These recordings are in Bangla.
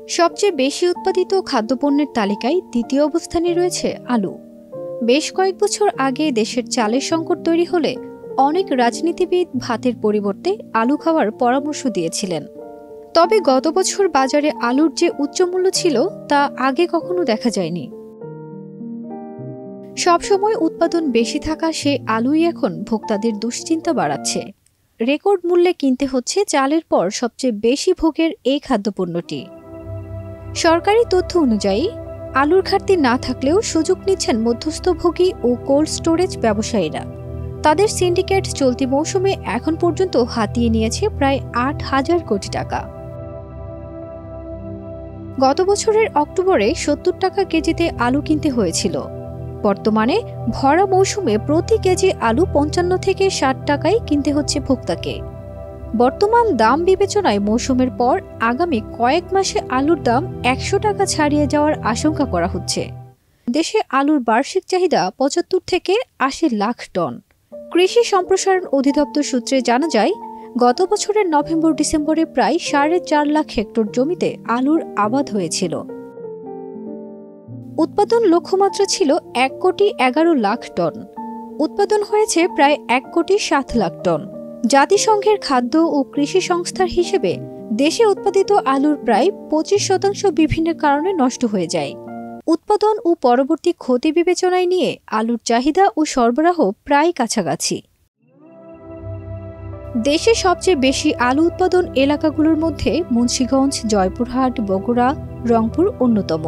সবচেয়ে বেশি উৎপাদিত খাদ্যপণ্যের তালিকায় দ্বিতীয় অবস্থানে রয়েছে আলু। বেশ কয়েক বছর আগে দেশের চালের সংকট তৈরি হলে অনেক রাজনীতিবিদ ভাতের পরিবর্তে আলু খাওয়ার পরামর্শ দিয়েছিলেন। তবে গত বছর বাজারে আলুর যে উচ্চমূল্য ছিল তা আগে কখনো দেখা যায়নি। সবসময় উৎপাদন বেশি থাকা সেই আলুই এখন ভোক্তাদের দুশ্চিন্তা বাড়াচ্ছে। রেকর্ড মূল্যে কিনতে হচ্ছে চালের পর সবচেয়ে বেশি ভোগের এই খাদ্যপণ্যটি। সরকারি তথ্য অনুযায়ী আলুর ঘাটতি না থাকলেও সুযোগ নিচ্ছেন মধ্যস্থভোগী ও কোল্ড স্টোরেজ ব্যবসায়ীরা। তাদের সিন্ডিকেট চলতি মৌসুমে এখন পর্যন্ত হাতিয়ে নিয়েছে প্রায় ৮,০০০ কোটি টাকা। গত বছরের অক্টোবরে ৭০ টাকা কেজিতে আলু কিনতে হয়েছিল। বর্তমানে ভরা মৌসুমে প্রতি কেজি আলু ৫৫ থেকে ৬০ টাকায় কিনতে হচ্ছে ভোক্তাকে। বর্তমান দাম বিবেচনায় মৌসুমের পর আগামী কয়েক মাসে আলুর দাম ১০০ টাকা ছাড়িয়ে যাওয়ার আশঙ্কা করা হচ্ছে। দেশে আলুর বার্ষিক চাহিদা ৭৫ থেকে ৮০ লাখ টন। কৃষি সম্প্রসারণ অধিদপ্তর সূত্রে জানা যায়, গত বছরের নভেম্বর-ডিসেম্বরে প্রায় ৪.৫ লাখ হেক্টর জমিতে আলুর আবাদ হয়েছিল। উৎপাদন লক্ষ্যমাত্রা ছিল ১,১১,০০,০০০ টন। উৎপাদন হয়েছে প্রায় ১,৭,০০,০০০ টন। জাতিসংঘের খাদ্য ও কৃষি সংস্থার হিসেবে দেশে উৎপাদিত আলুর প্রায় ২৫% বিভিন্ন কারণে নষ্ট হয়ে যায়। উৎপাদন ও পরবর্তী ক্ষতি বিবেচনায় নিয়ে আলুর চাহিদা ও সরবরাহ প্রায় কাছাকাছি। দেশে সবচেয়ে বেশি আলু উৎপাদন এলাকাগুলোর মধ্যে মুন্সিগঞ্জ, জয়পুরহাট, বগুড়া, রংপুর অন্যতম।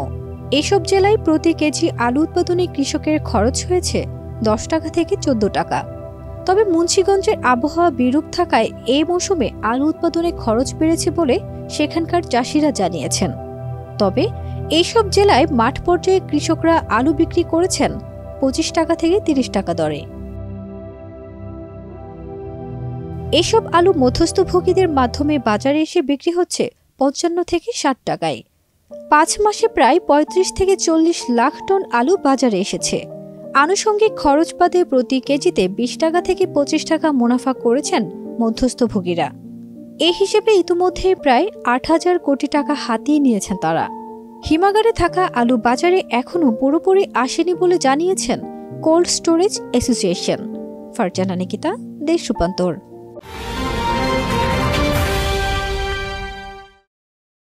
এসব জেলায় প্রতি কেজি আলু উৎপাদনে কৃষকের খরচ হয়েছে ১০ টাকা থেকে ১৪ টাকা। তবে মুন্সিগঞ্জের আবহাওয়া বিরূপ থাকায় এই মৌসুমে আলু উৎপাদনে খরচ বেড়েছে বলে সেখানকার চাষিরা জানিয়েছেন। তবে এইসব জেলায় মাঠ পর্যায়ে কৃষকরা আলু বিক্রি করেছেন ২৫ টাকা থেকে ৩০ টাকা দরে। এসব আলু মধ্যস্থভোগীদের মাধ্যমে বাজারে এসে বিক্রি হচ্ছে ৫৫ থেকে ৬০ টাকায়। ৫ মাসে প্রায় ৩৫ থেকে ৪০ লাখ টন আলু বাজারে এসেছে। আনুষঙ্গিক খরচ বাদে প্রতি কেজিতে ২০ টাকা থেকে ২৫ টাকা মুনাফা করেছেন মধ্যস্থভোগীরা। এই হিসেবে ইতিমধ্যে প্রায় ৮,০০০ কোটি টাকা হাতিয়ে নিয়েছেন তারা। হিমাগারে থাকা আলু বাজারে এখনও পুরোপুরি আসেনি বলে জানিয়েছেন cold storage association. Farzana Nikita, দেশ রূপান্তর।